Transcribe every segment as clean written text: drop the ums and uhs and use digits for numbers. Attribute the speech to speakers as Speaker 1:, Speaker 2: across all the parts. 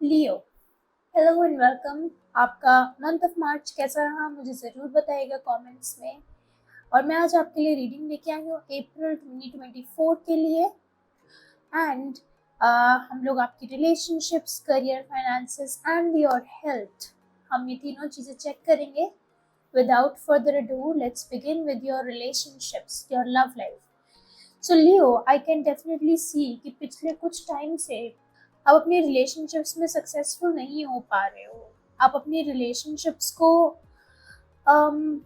Speaker 1: Leo, hello and welcome. आपका month of March कैसा रहा मुझे ज़रूर बताइएगा कमेंट्स में। और मैं आज आपके लिए रीडिंग लेके आई हूँ अप्रैल 2024 के लिए। एंड हम लोग आपकी relationships, career, finances and your health, हम ये तीनों चीज़ें चेक करेंगे। Without further ado, let's begin with your relationships, your love life. So Leo, I can definitely see कि पिछले कुछ टाइम से आप अपनी रिलेशनशिप्स में सक्सेसफुल नहीं हो पा रहे हो। आप अपनी रिलेशनशिप्स को um,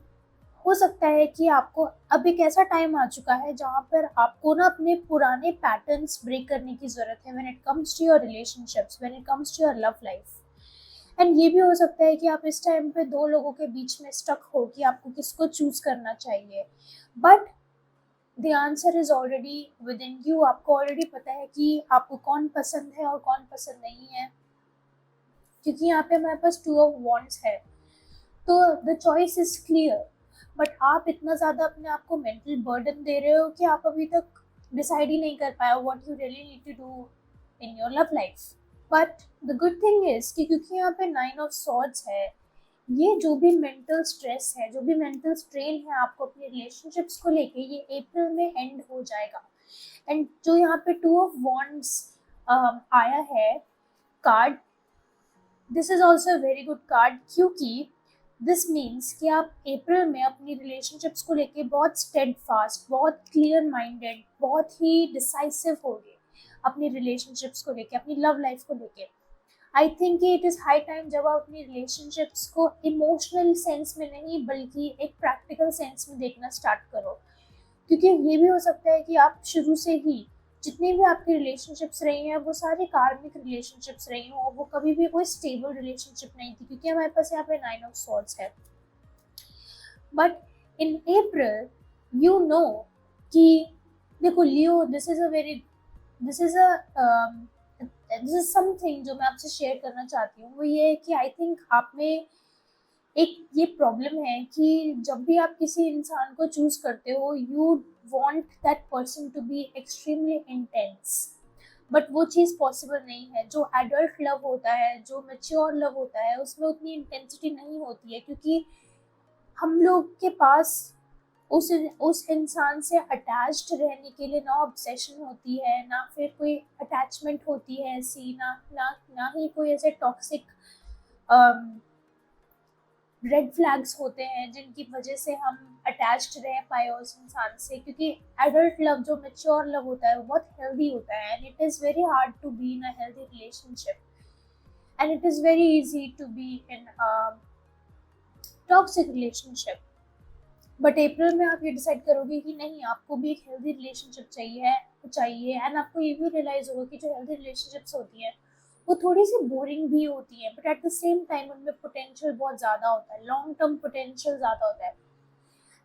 Speaker 1: हो सकता है कि आपको अब एक ऐसा टाइम आ चुका है जहाँ पर आपको ना अपने पुराने पैटर्न्स ब्रेक करने की ज़रूरत है when it comes to your relationships, when it comes to your love life. And ये भी हो सकता है कि आप इस टाइम पे दो लोगों के बीच में स्टक हो कि आपको किसको चूज करना चाहिए। But the answer is already with in you. आपको ऑलरेडी पता है कि आपको कौन पसंद है और कौन पसंद नहीं है, क्योंकि यहाँ पे हमारे पास टू ऑफ वॉन्ड्स है। तो the choice is clear. But आप इतना ज़्यादा अपने आप को मेंटल बर्डन दे रहे हो कि आप अभी तक डिसाइड ही नहीं कर पाए what you really need to do in your love life. But the good thing is कि क्योंकि यहाँ पे 9 ऑफ सॉर्ड्स है, ये जो भी मेंटल स्ट्रेस है, जो भी मेंटल स्ट्रेन है आपको अपने रिलेशनशिप्स को लेके, ये अप्रैल में एंड हो जाएगा। एंड जो यहाँ पे टू ऑफ वॉन्ड्स आया है card, this is also very good card, क्योंकि दिस मीन्स कि आप अप्रैल में अपनी रिलेशनशिप्स को लेके बहुत स्टेड फास्ट, बहुत क्लियर माइंडेड, बहुत ही डिसाइसिव हो गए अपनी रिलेशनशिप्स को लेके, अपनी लव लाइफ को लेके। I think it is high time जब आप अपनी रिलेशनशिप्स को इमोशनल सेंस में नहीं बल्कि एक प्रैक्टिकल सेंस में देखना स्टार्ट करो। क्योंकि ये भी हो सकता है कि आप शुरू से ही जितनी भी आपकी रिलेशनशिप्स रही हैं वो सारी कार्मिक रिलेशनशिप्स रही हों और वो कभी भी कोई स्टेबल रिलेशनशिप नहीं थी, क्योंकि हमारे पास यहाँ पे 9 ऑफ सॉर्ड्स है। But in April you know कि देखो लियो, दिस इज समथिंग जो मैं आपसे शेयर करना चाहती हूँ। वो ये है कि आई थिंक आप में एक ये प्रॉब्लम है कि जब भी आप किसी इंसान को चूज करते हो, you want that person to be extremely intense. But वो चीज़ पॉसिबल नहीं है। जो एडल्ट लव होता है, जो मेच्योर लव होता है, उसमें उतनी इंटेंसिटी नहीं होती है, क्योंकि हम लोग के पास उस इंसान से अटैच्ड रहने के लिए ना ऑब्सेशन होती है, ना फिर कोई अटैचमेंट होती है ऐसी, ना ही कोई ऐसे टॉक्सिक रेड फ्लैग्स होते हैं जिनकी वजह से हम अटैच्ड रह पाए उस इंसान से। क्योंकि एडल्ट लव, जो मेच्योर लव होता है, वो बहुत हेल्दी होता है and it is very hard to be in a healthy relationship and it is very easy to be in toxic relationship. But April में आप ये डिसाइड करोगे कि नहीं, आपको भी एक हेल्दी रिलेशनशिप चाहिए एंड आपको ये भी रियलाइज होगा कि जो हेल्दी रिलेशनशिप्स होती हैं वो थोड़ी सी बोरिंग भी होती है, but at the same time उनमें पोटेंशियल बहुत ज़्यादा होता है, लॉन्ग टर्म पोटेंशियल ज़्यादा होता है।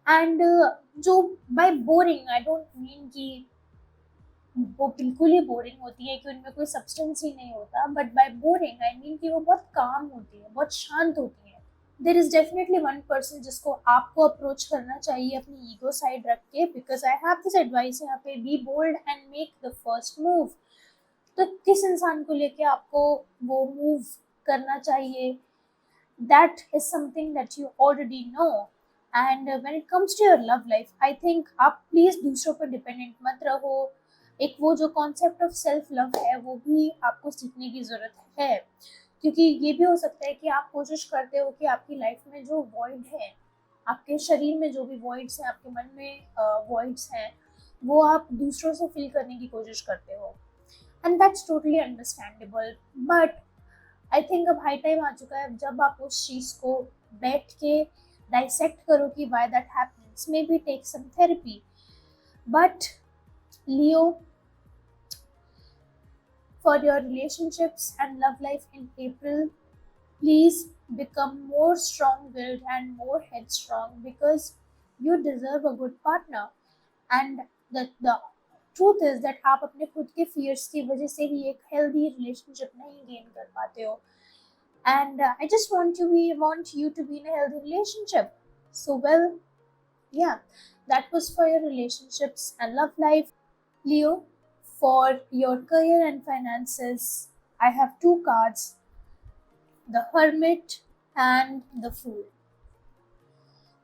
Speaker 1: एंड जो by boring I don't mean कि वो बिल्कुल ही बोरिंग होती है, कि उनमें कोई सब्सटेंस ही नहीं होता, but by boring I mean कि वो बहुत काम होती है, बहुत शांत होती है। There is definitely one person जिसको आपको अप्रोच करना चाहिए अपनी ईगो साइड रख के, because I have this advice यहाँ पे, be bold and make the first move. तो किस इंसान को लेके आपको वो मूव करना चाहिए, that is something that you already know. And when it comes to your love life, I think आप प्लीज दूसरों पर डिपेंडेंट मत रहो। एक वो जो कॉन्सेप्ट ऑफ सेल्फ लव है वो भी आपको सीखने की जरूरत है, क्योंकि ये भी हो सकता है कि आप कोशिश करते हो कि आपकी लाइफ में जो वॉइड है, आपके शरीर में जो भी वॉइड्स हैं, आपके मन में वॉइड्स हैं, वो आप दूसरों से फिल करने की कोशिश करते हो। And that's totally understandable. But I think अब हाई टाइम आ चुका है जब आप उस चीज़ को बैठ के डाइसेक्ट करो कि why that happens, maybe take some therapy. But Leo, for your relationships and love life in April, please become more strong willed and more headstrong, because you deserve a good partner. And the truth is that आप अपने खुद के fears की वजह से ही एक healthy relationship नहीं gain कर पाते हो। And I just want you to be in a healthy relationship. So well, yeah, that was for your relationships and love life. Leo, for your career and finances, I have two cards. The Hermit and the Fool.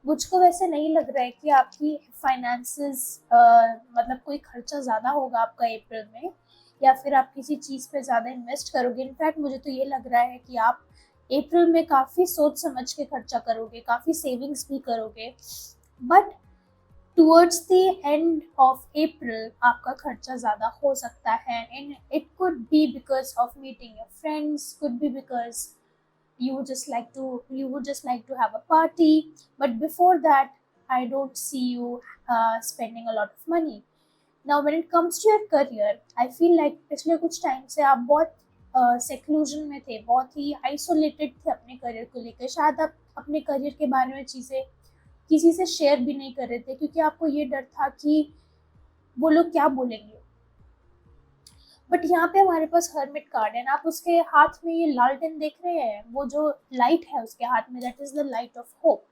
Speaker 1: मुझको वैसे नहीं लग रहा है कि आपकी finances मतलब कोई खर्चा ज़्यादा होगा आपका अप्रैल में, या फिर आप किसी चीज़ पे ज़्यादा इन्वेस्ट करोगे। इनफैक्ट मुझे तो ये लग रहा है कि आप अप्रैल में काफ़ी सोच समझ के खर्चा करोगे, काफ़ी सेविंग्स भी करोगे। But towards the end of April आपका खर्चा ज़्यादा हो सकता है, and it could be because of meeting your friends, could be because you would just like to have a party, but before that I don't see you spending a lot of money. Now when it comes to your career, I feel like पिछले कुछ time से आप बहुत seclusion में थे, बहुत ही isolated थे अपने करियर को लेकर। शायद आप अपने करियर के बारे में चीज़ें किसी से शेयर भी नहीं कर रहे थे, क्योंकि आपको ये डर था कि वो लोग क्या बोलेंगे। बट यहाँ पे हमारे पास हर्मिट कार्ड है, आप उसके हाथ में ये लालटेन देख रहे हैं, वो जो लाइट है उसके हाथ में, that is the light of hope.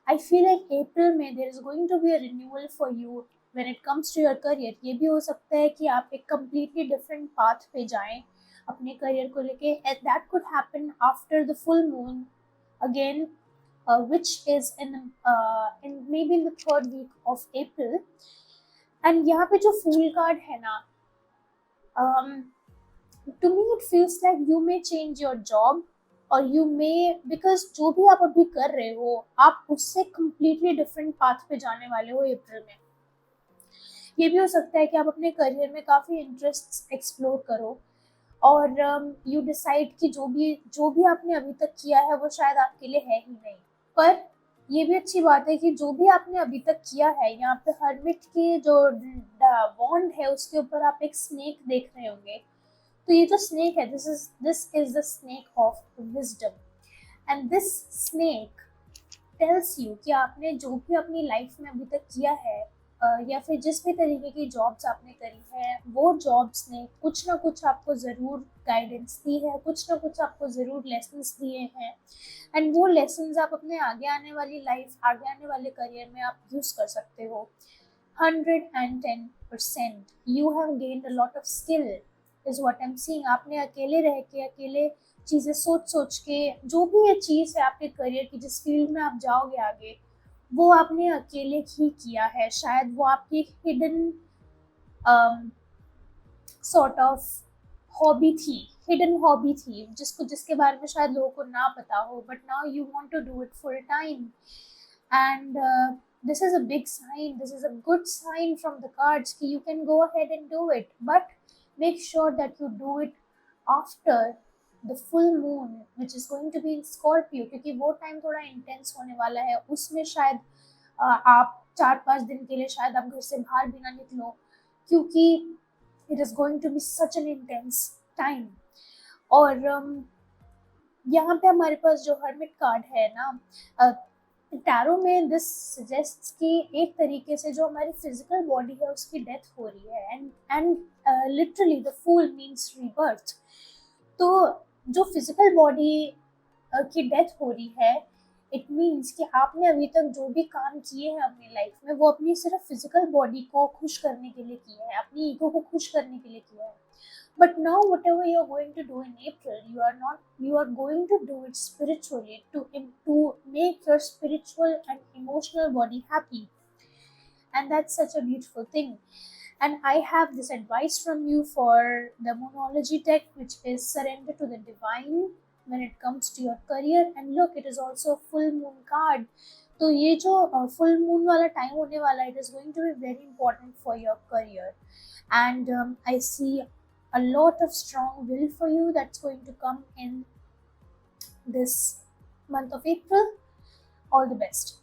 Speaker 1: I feel like April में there is going to be a renewal for you when it comes to your career. ये भी हो सकता है कि आप एक कम्प्लीटली डिफरेंट पाथ पे जाएं अपने करियर को लेके, and that could happen after the full moon again, which is in maybe in the third week of April. And यहाँ पे जो फूल कार्ड है ना, to me it feels like you may change your job, और you may, because जो भी आप अभी कर रहे हो आप उससे completely different path पे जाने वाले हो अप्रैल में। ये भी हो सकता है कि आप अपने करियर में काफ़ी इंटरेस्ट एक्सप्लोर करो, और यू डिसाइड कि जो भी आपने अभी तक किया है वो शायद आपके लिए है ही नहीं। पर ये भी अच्छी बात है कि जो भी आपने अभी तक किया है, यहाँ पे हर्मिट के जो वॉन्ड है उसके ऊपर आप एक स्नेक देख रहे होंगे। तो ये जो स्नेक है, this is the snake of wisdom, and this snake tells you कि आपने जो भी अपनी लाइफ में अभी तक किया है, या फिर जिस भी तरीके की जॉब्स आपने करी है, वो जॉब्स ने कुछ ना कुछ आपको ज़रूर गाइडेंस दी है, कुछ ना कुछ आपको ज़रूर लेसन्स दिए हैं, एंड वो लेसन्स आप अपने आगे आने वाली लाइफ, आगे आने वाले करियर में आप यूज़ कर सकते हो। 110% you have gained a lot of skill is what I am seeing. आपने अकेले रह के, अकेले चीज़ें सोच सोच के, जो भी ये चीज़ है आपके करियर की, जिस फील्ड में आप जाओगे आगे, वो आपने अकेले ही किया है। शायद वो आपकी hidden sort of hidden hobby थी जिसके बारे में शायद लोगों को ना पता हो, but now you want to do it full time, and this is a big sign, this is a good sign from the cards कि you can go ahead and do it, but make sure that you do it after the full moon which is going to be in Scorpio, क्योंकि वो time थोड़ा intense होने वाला है। उसमें शायद आप 4-5 दिन के लिए शायद आप घर से बाहर भी ना निकलो, क्योंकि it is going to be such an intense time। और यहाँ पे हमारे पास जो हर्मिट कार्ड है ना, टैरो में दिस सजेस्ट्स कि एक तरीके से जो हमारी फिजिकल बॉडी है उसकी डेथ हो रही है, and literally the Fool means rebirth. तो जो फिजिकल बॉडी की डेथ हो रही है, इट मीन्स कि आपने अभी तक जो भी काम किए हैं अपनी लाइफ में, वो अपनी सिर्फ फिजिकल बॉडी को खुश करने के लिए किए हैं, अपनी ईगो को खुश करने के लिए किया है। But now whatever you are going to do in April, you are going to do it spiritually to make your spiritual and emotional body happy, and that's such a beautiful thing. And I have this advice from you for the Moonology deck, which is surrender to the divine when it comes to your career, and look, it is also a full moon card। तो ये जो full moon वाला time होने वाला है, it is going to be very important for your career, and I see a lot of strong will for you that's going to come in this month of April। All the best,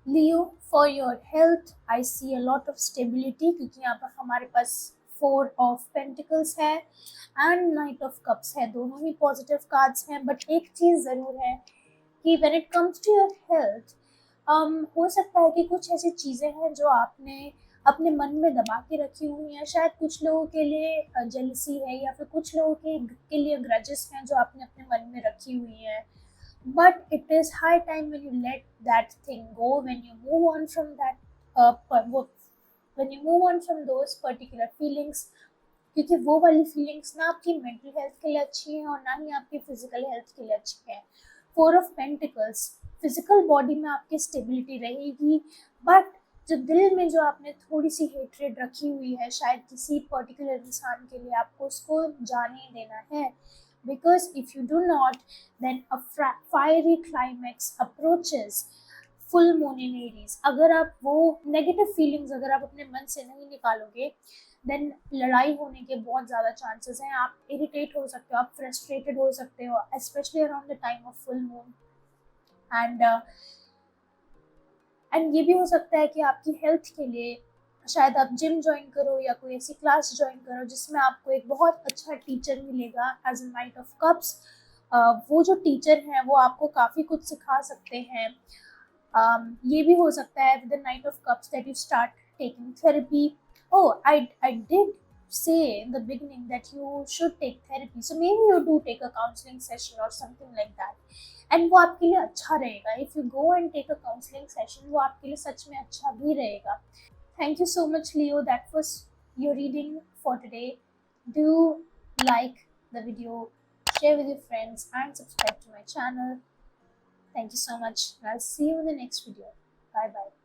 Speaker 1: Leo। For your health, I see a lot of stability, क्योंकि यहाँ पर हमारे पास 4 of Pentacles है and Knight of Cups है, दोनों ही positive cards हैं। But एक चीज़ ज़रूर है कि when it comes to your health, हो सकता है कि कुछ ऐसी चीज़ें हैं जो आपने अपने मन में दबा के रखी हुई हैं। शायद कुछ लोगों के लिए जेलसी है, या फिर कुछ लोगों के लिए ग्रजेस हैं जो आपने अपने मन में रखी हुई हैं। But it is high time when you let that thing go, when you move on from that when you move on from those particular feelings, क्योंकि वो वाली फीलिंग्स ना आपकी मेंटल हेल्थ के लिए अच्छी है और ना ही आपकी फिजिकल हेल्थ के लिए अच्छी है। 4 ऑफ पेंटिकल्स, फिजिकल बॉडी में आपकी स्टेबिलिटी रहेगी, बट जो दिल में जो आपने थोड़ी सी हेट्रेड रखी हुई है शायद किसी पर्टिकुलर इंसान के लिए, आपको उसको जाने देना है। Because if you do not, then a fiery climax approaches full moon in Aries. अगर आप वो नेगेटिव फीलिंग्स अगर आप अपने मन से नहीं निकालोगे, देन लड़ाई होने के बहुत ज़्यादा चांसेस हैं। आप इरिटेट हो सकते हो, आप फ्रस्ट्रेटेड हो सकते हो, specially around the time of full moon. And ये भी हो सकता है कि आपकी हेल्थ के लिए शायद आप जिम ज्वाइन करो या कोई ऐसी क्लास ज्वाइन करो जिसमें आपको एक बहुत अच्छा टीचर मिलेगा as a Knight of Cups. वो जो टीचर हैं वो आपको काफ़ी कुछ सिखा सकते हैं। ये भी हो सकता है with the night of cups that you start taking therapy. I did say in the beginning that you should take therapy, so maybe you do take a counseling session or something like that, and वो आपके लिए अच्छा रहेगा। if you go and take a counseling session, वो आपके लिए सच में अच्छा भी रहेगा। Thank you so much, Leo. That was your reading for today. Do like the video, share with your friends, and subscribe to my channel. Thank you so much. I'll see you in the next video. Bye bye.